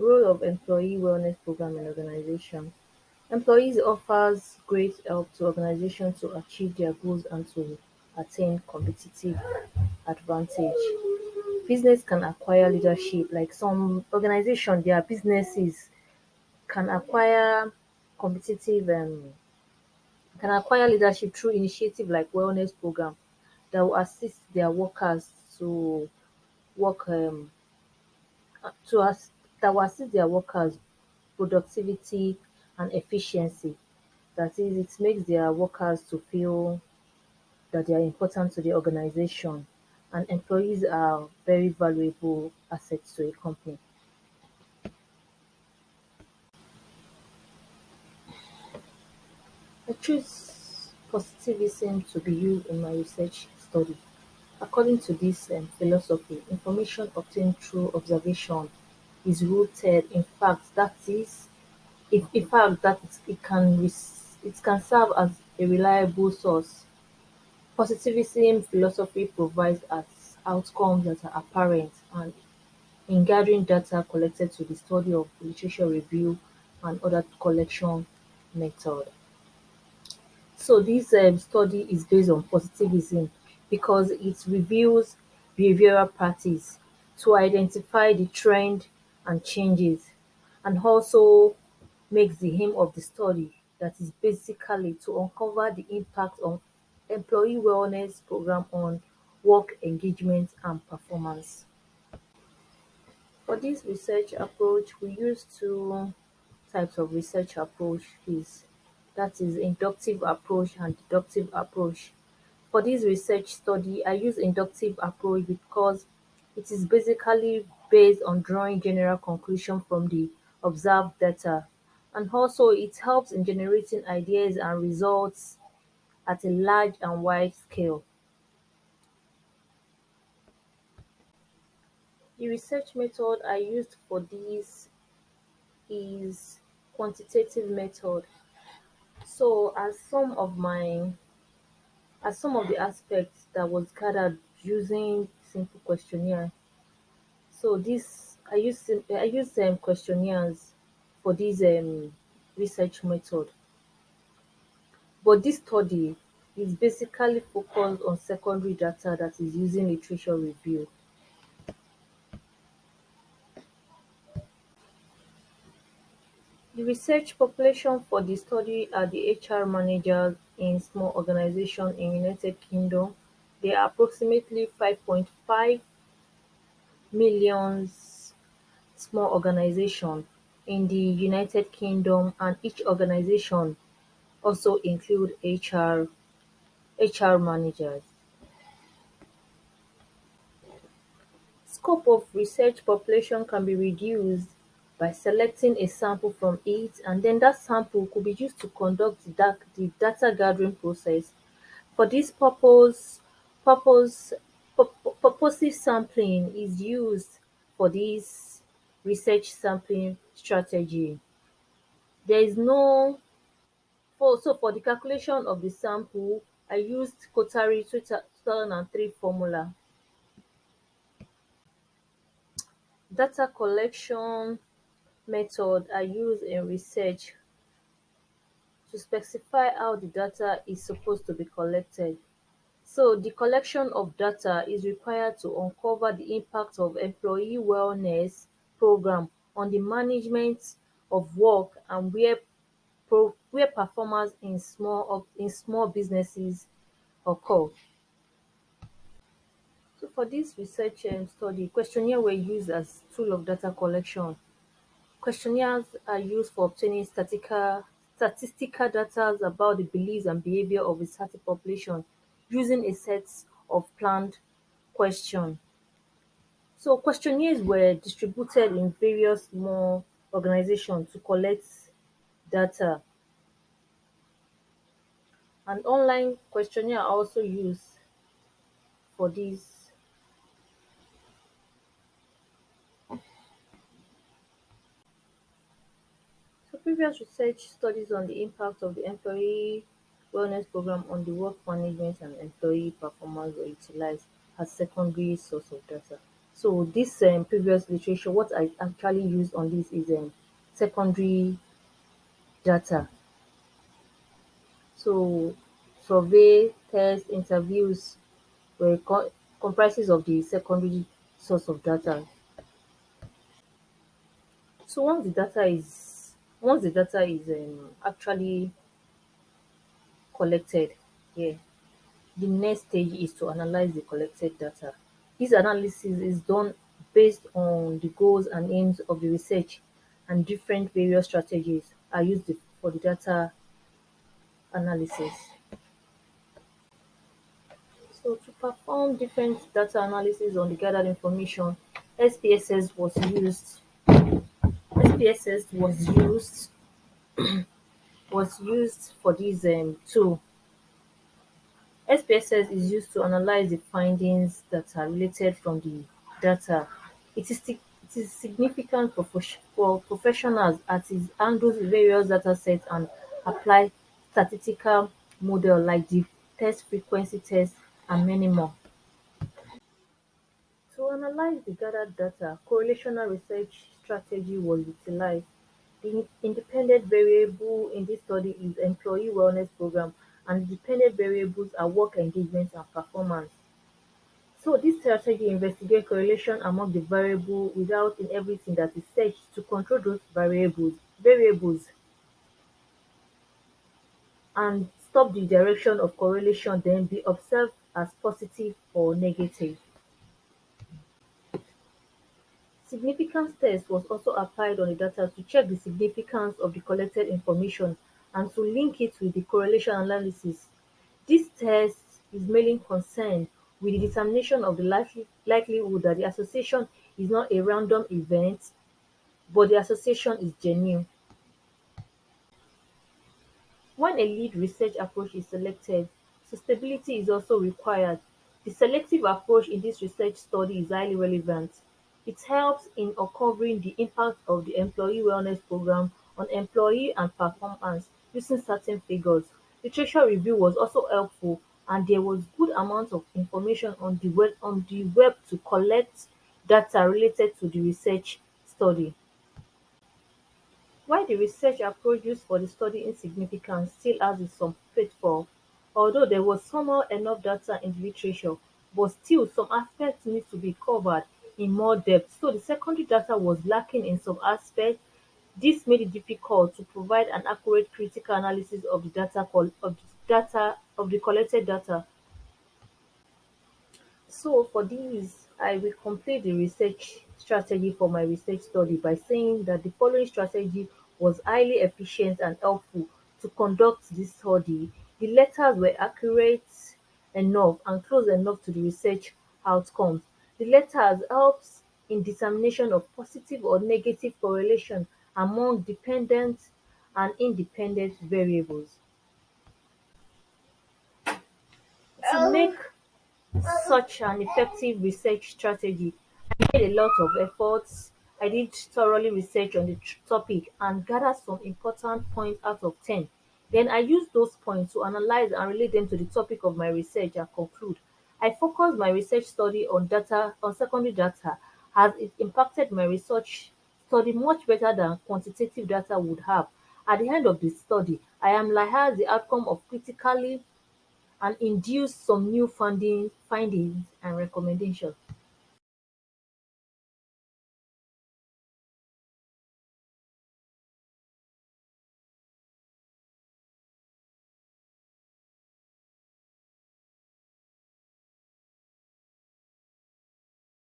Role of employee wellness program in organization. Employees offers great help to organizations to achieve their goals and to attain competitive advantage. Business can acquire leadership, like some organization, their businesses can acquire competitive can acquire leadership through initiative like wellness program that will assist their workers to work to us that will assist their workers productivity and efficiency. That is, it makes their workers to feel that they are important to the organization, and employees are very valuable assets to a company. I choose positivism to be used in my research study. According to this philosophy, information obtained through observation is rooted in fact, that is, if in fact that it can serve as a reliable source. Positivism philosophy provides as outcomes that are apparent and in gathering data collected through the study of literature review and other collection method. So this study is based on positivism because it reveals behavioral practice to identify the trend and changes, and also makes the aim of the study that is basically to uncover the impact of employee wellness program on work engagement and performance. For this research approach, we use two types of research approaches, that is inductive approach and deductive approach. For this research study, I use inductive approach because it is basically based on drawing general conclusion from the observed data, and also it helps in generating ideas and results at a large and wide scale. The research method I used for this is quantitative method. So as some of the aspects that was gathered using simple questionnaire. So this I use questionnaires for this research method. But this study is basically focused on secondary data that is using literature review. The research population for the study are the HR managers in small organizations in United Kingdom. There are approximately 5.5 million small organizations in the United Kingdom, and each organization also include HR managers. Scope of research population can be reduced by selecting a sample from it, and then that sample could be used to conduct the data gathering process. For this purpose, purposive sampling is used for this research sampling strategy. There is no for the calculation of the sample, I used Kotari 2003 formula. Data collection method I use in research to specify how the data is supposed to be collected. So the collection of data is required to uncover the impact of employee wellness program on the management of work and where performance in small businesses occur. So for this research study, questionnaire were used as tool of data collection. Questionnaires are used for obtaining statistical data about the beliefs and behavior of a certain population using a set of planned questions. So questionnaires were distributed in various small organizations to collect data. An online questionnaire are also used for this. So previous research studies on the impact of the employee wellness program on the work management and employee performance were utilized as secondary source of data. So this previous literature, what I actually used on this is secondary data. So survey, test, interviews were comprises of the secondary source of data. So once the data is actually collected, yeah, the next stage is to analyze the collected data. This analysis is done based on the goals and aims of the research, and different various strategies are used for the data analysis. So to perform different data analysis on the gathered information, SPSS was used. SPSS was used for this tool. SPSS is used to analyze the findings that are related from the data. It is significant for professionals as it handles various datasets and apply statistical model like the test frequency test and many more. To analyze the gathered data, correlational research strategy was utilized. The independent variable in this study is employee wellness program, and the dependent variables are work engagement and performance. So this strategy investigates correlation among the variable without in everything that is searched to control those variables and stop the direction of correlation then be observed as positive or negative. Significance test was also applied on the data to check the significance of the collected information and to link it with the correlation analysis. This test is mainly concerned with the determination of the likelihood that the association is not a random event, but the association is genuine. When a lead research approach is selected, sustainability is also required. The selective approach in this research study is highly relevant. It helps in uncovering the impact of the employee wellness program on employee and performance using certain figures. Literature review was also helpful, and there was good amount of information on the web to collect data related to the research study. While the research approach used for the study insignificance still has some pitfalls, although there was somehow enough data in the literature, but still some aspects need to be covered in more depth. So the secondary data was lacking in some aspects. This made it difficult to provide an accurate critical analysis of the collected data. So for this, I will complete the research strategy for my research study by saying that the following strategy was highly efficient and helpful to conduct this study. The letters were accurate enough and close enough to the research outcomes. The letters helps in determination of positive or negative correlation among dependent and independent variables. To make such an effective research strategy, I made a lot of efforts. I did thoroughly research on the topic and gathered some important points out of 10. Then I used those points to analyze and relate them to the topic of my research and conclude. I focused my research study on secondary data as it impacted my research study much better than quantitative data would have. At the end of the study, I am like the outcome of critically and induce some new findings and recommendations.